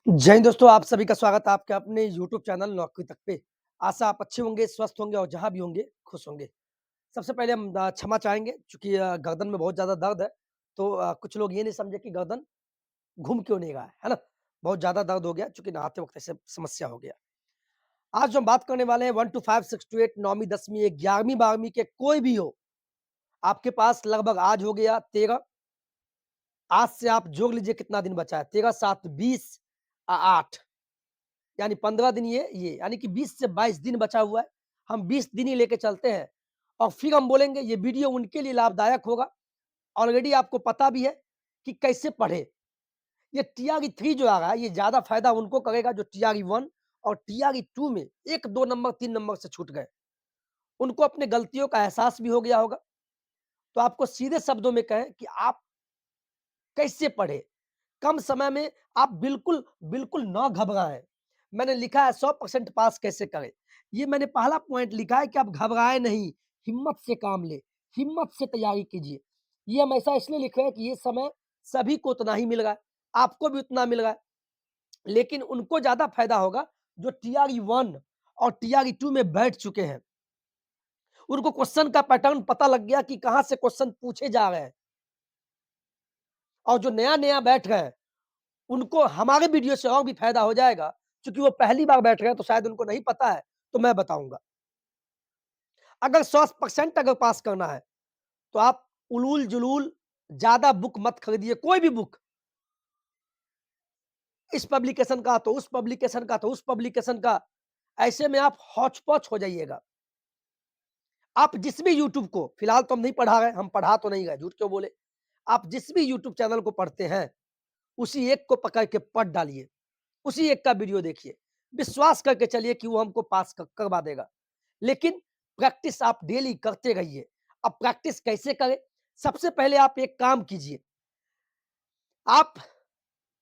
जय हिंद दोस्तों, आप सभी का स्वागत है आपके अपने यूट्यूब चैनल नौकरी तक पे। आशा आप अच्छे होंगे, स्वस्थ होंगे और जहाँ भी होंगे खुश होंगे। सबसे पहले हम क्षमा चाहेंगे चूँकि गर्दन में बहुत ज़्यादा दर्द है, तो कुछ लोग ये नहीं समझे कि गर्दन घूम क्यों नहीं रहा है ना? बहुत ज़्यादा दर्द हो गया चूँकि नहाते वक़्त ऐसे समस्या हो गया। आज जो हम बात करने वाले हैं 1 टू 5, 6 टू 8 9वीं, 10वीं, 11वीं, 12वीं के कोई भी हो, आपके पास लगभग आज हो गया 13, आज से आप जोड़ लीजिए कितना दिन बचा है, 13, 7, 20 8 यानी 15 दिन ये यानी कि 20 से 22 दिन बचा हुआ है। हम 20 दिन ही लेके चलते हैं और फिर हम बोलेंगे ये वीडियो उनके लिए लाभदायक होगा। ऑलरेडी आपको पता भी है कि कैसे पढ़ें। ये टीआरई 3 जो आ रहा है, ये ज़्यादा फ़ायदा उनको करेगा जो टीआरई 1 और टीआरई 2 में 1, 2 नंबर, 3 नंबर से छूट गए। उनको अपने गलतियों का एहसास भी हो गया होगा। तो आपको सीधे शब्दों में कहें कि आप कैसे पढ़ें? कम समय में आप बिल्कुल, बिल्कुल ना घबराएँ। मैंने लिखा है 100% पास कैसे करें? ये मैंने पहला पॉइंट लिखा है कि आप घबराएँ नहीं, हिम्मत से काम लें, हिम्मत से तैयारी कीजिए। ये हम ऐसा इसलिए लिख रहे हैं कि ये समय सभी को उतना ही मिल रहा है, आपको भी उतना मिल रहा है, लेकिन उनको ज़्यादा फ़ायदा होगा जो टीआरई 1 और टीआरई 2 में बैठ चुके हैं। उनको क्वेश्चन का पैटर्न पता लग गया कि कहाँ से क्वेश्चन पूछे जा रहे हैं और जो नया-नया बैठ गए हैं उनको हमारे वीडियो से और भी फ़ायदा हो जाएगा, क्योंकि वो पहली बार बैठ रहे हैं तो शायद उनको नहीं पता है, तो मैं बताऊँगा। अगर 100% अगर पास करना है, तो आप उलूल-जुलूल ज़्यादा बुक मत खरीदिए, कोई भी बुक। इस पब्लिकेशन का, तो उस पब्लिकेशन का, तो उस पब्लिकेशन का। ऐसे में आप हौच-पौच हो जाइएगा। आप जिस भी यूट्यूब को फिलहाल तो हम नहीं पढ़ा रहे, हम पढ़ा तो नहीं रहे, झूठ क्यों बोले। आप जिस भी यूट्यूब चैनल को पढ़ते हैं, उसी एक को पकड़ के पढ़ डालिए। उसी एक का वीडियो देखिए, विश्वास करके चलिए कि वो हमको पास करवा देगा। लेकिन प्रैक्टिस आप डेली करते रहिए। अब प्रैक्टिस कैसे करें? सबसे पहले आप एक काम कीजिए, आप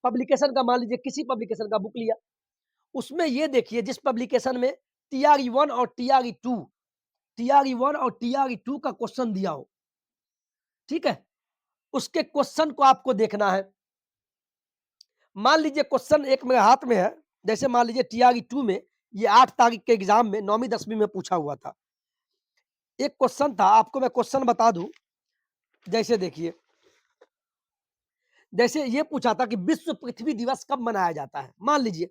पब्लिकेशन का मान लीजिए किसी पब्लिकेशन का बुक लिया, उसमें ये देखिए जिस पब्लिकेशन में टीआरई 1 और टीआरई 1 और टीआरई 2 का क्वेश्चन दिया हो, ठीक है? उसके क्वेश्चन को आपको देखना है। मान लीजिए क्वेश्चन एक मेरे हाथ में है, जैसे मान लीजिए टीआरई 2 में ये 8 तारीख के एग्जाम में 9वीं 10वीं में पूछा हुआ था। एक क्वेश्चन था, आपको मैं क्वेश्चन बता दूं। जैसे देखिए, जैसे ये पूछा था कि विश्व पृथ्वी दिवस कब मनाया जाता है, मान लीजिए।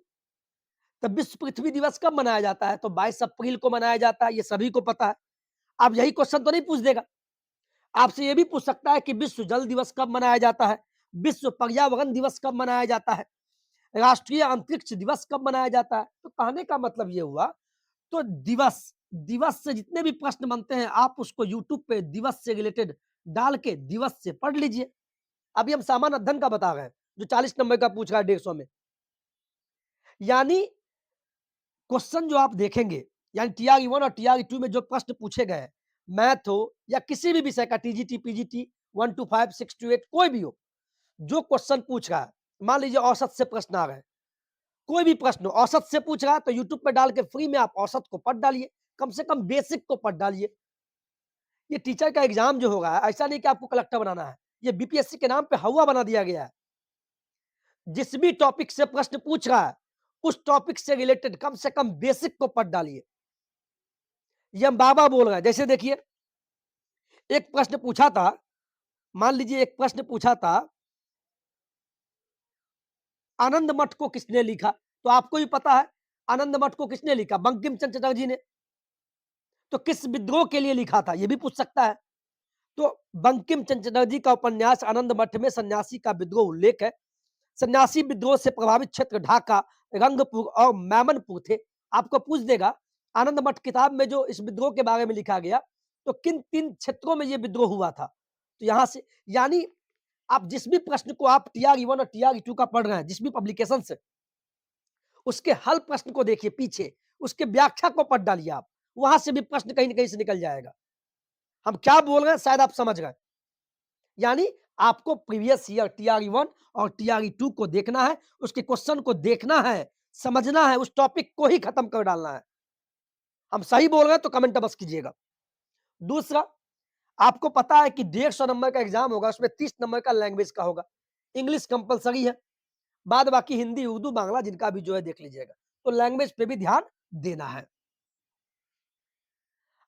तब विश्व पृथ्वी दिवस कब मनाया जाता है, तो 22 अप्रैल को मनाया जाता है, ये सभी को पता है। अब यही क्वेश्चन तो नहीं पूछ देगा, आपसे ये भी पूछ सकता है कि विश्व जल दिवस कब मनाया जाता है, विश्व पर्यावरण दिवस कब मनाया जाता है, राष्ट्रीय अंतरिक्ष दिवस कब मनाया जाता है। तो कहने का मतलब ये हुआ, तो दिवस दिवस से जितने भी प्रश्न बनते हैं, आप उसको यूट्यूब पे दिवस से रिलेटेड डाल के दिवस से पढ़ लीजिए। अभी हम सामान्य अध्ययन का बता रहे हैं, जो 40 नंबर का पूछ रहा है 150 में। यानी क्वेश्चन जो आप देखेंगे, यानी टीआरई 1 और टीआरई 2 में जो प्रश्न पूछे गए हैं, मैथ हो या किसी भी विषय का, टीजीटी, पीजीटी, 1 टू 5, 6 टू 8 कोई भी हो, जो क्वेश्चन पूछ रहा है, मान लीजिए औसत से प्रश्न आ रहे हैं, कोई भी प्रश्न हो, औसत से पूछ रहा है तो यूट्यूब पे डाल के फ्री में आप औसत को पढ़ डालिए, कम से कम बेसिक को पढ़ डालिए। ये टीचर का एग्जाम जो होगा, ऐसा नहीं कि आपको कलेक्टर बनाना है, ये बीपीएससी के नाम पे हवा बना दिया गया है। जिस भी टॉपिक से प्रश्न पूछ रहा है, उस टॉपिक से रिलेटेड कम से कम बेसिक को पढ़ डालिए। ये हम बार-बार बोल रहे हैं। जैसे देखिए, एक प्रश्न पूछा था, मान लीजिए एक प्रश्न पूछा था, आनंद मठ को किसने लिखा? तो आपको भी पता है, आनंद मठ को किसने लिखा? बंकिम चंद्र चटर्जी ने। तो किस विद्रोह के लिए लिखा था? ये भी पूछ सकता है। तो बंकिम चंद्र चटर्जी का उपन्यास आनंद मठ में सन्यासी का विद्रोह उल्लेख है। सन्यासी विद्रोह से प्रभावित क्षेत्र ढाका, रंगपुर और मैमनपुर थे। आपको पूछ देगा, आनंद मठ किताब में जो इस विद्रोह के बारे में लिखा गया, तो किन 3 क्षेत्रों में ये विद्रोह हुआ था? तो यहाँ से यानी आप जिस भी प्रश्न को आप टीआरई 1 और टीआरई 2 का पढ़ रहे हैं, जिस भी पब्लिकेशन से, उसके हल प्रश्न को देखिए पीछे, उसके व्याख्या को पढ़ डालिए आप। वहाँ से भी प्रश्न कहीं न कहीं से निकल जाएगा। हम क्या बोल रहे हैं शायद आप समझ गए। यानी आपको प्रीवियस ईयर टीआरई 1 और टीआरई 2 को देखना है, उसके क्वेश्चन को देखना है, समझना है, उस टॉपिक को ही खत्म कर डालना है। हम सही बोल रहे हैं तो कमेंट बस कीजिएगा। दूसरा, आपको पता है कि 150 नंबर का एग्जाम होगा, उसमें 30 नंबर का लैंग्वेज का होगा। इंग्लिश कंपल्सरी है। बाद बाकी हिंदी, उर्दू, बांग्ला जिनका भी जो है देख लीजिएगा। तो लैंग्वेज पे भी ध्यान देना है।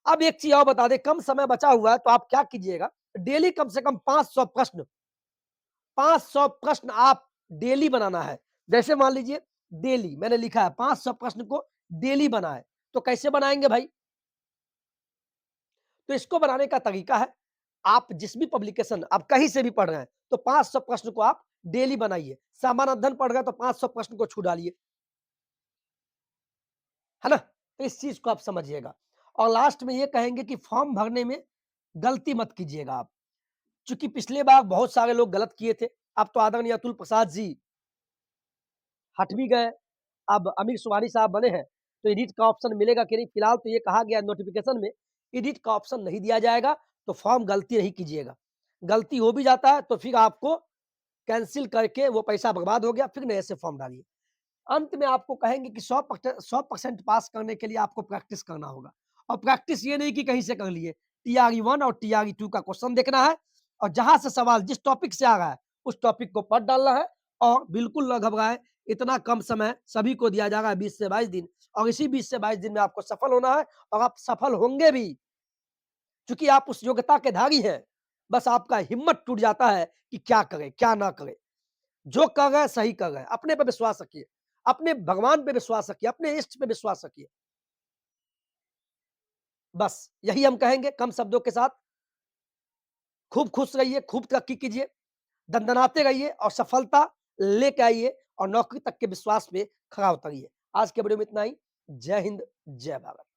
अब एक चीज़ और बता दें, कम समय बचा हुआ है तो आप क्या कीजिएगा, डेली कम से कम 500 प्रश्न आप डेली बनाना है। जैसे मान लीजिए डेली मैंने लिखा है 500 प्रश्न को डेली बनाएँ, तो कैसे बनाएँगे भाई? तो इसको बनाने का तरीका है, आप जिस भी पब्लिकेशन आप कहीं से भी पढ़ रहे हैं, तो 500 प्रश्न को आप डेली बनाइए। सामान्य अध्ययन पढ़ रहे हैं तो 500 प्रश्न को छू डालिए, है ना? तो इस चीज़ को आप समझिएगा। और लास्ट में ये कहेंगे कि फॉर्म भरने में गलती मत कीजिएगा आप। चूँकि पिछले बार बहुत सारे लोग गलत किए थे, अब तो आदरणीय अतुल प्रसाद जी हट भी गए, अब अमीर सुबहानी साहब बने हैं, तो एडिट का ऑप्शन मिलेगा कि नहीं? फिलहाल तो ये कहा गया नोटिफ़िकेशन में, एडिट का ऑप्शन नहीं दिया जाएगा, तो फॉर्म गलती नहीं कीजिएगा। गलती हो भी जाता है, तो फिर आपको कैंसल करके वो पैसा बर्बाद हो गया, फिर नए से फॉर्म डालिए। अंत में आपको कहेंगे कि 100% पास करने के लिए आपको प्रैक्टिस करना होगा और प्रैक्टिस ये नहीं कि कहीं से कर लिए। टीआरई 1 और टीआरई 2 का क्वेश्चन देखना है और जहाँ से सवाल जिस टॉपिक से आ रहा है, उस टॉपिक को पढ़ डालना है और बिल्कुल ना घबराएँ। इतना कम समय सभी को दिया जा रहा है 20 से 22 दिन और इसी 20 से 22 दिन में आपको सफल होना है और आप सफल होंगे भी, क्योंकि आप उस योग्यता के धारी हैं। बस आपका हिम्मत टूट जाता है कि क्या करें, क्या ना करें। जो कर रहे हैं सही कर रहे हैं। अपने पे विश्वास रखिए, अपने भगवान पे विश्वास रखिए, अपने इष्ट पे विश्वास रखिए। बस यही हम कहेंगे कम शब्दों के साथ। खूब खुश रहिए, खूब तरक्की कीजिए, दनदनाते रहिए और सफलता लेके आइए और नौकरी तक के विश्वास पे खरा उतरिए। आज के वीडियो में इतना ही। जय हिंद, जय भारत।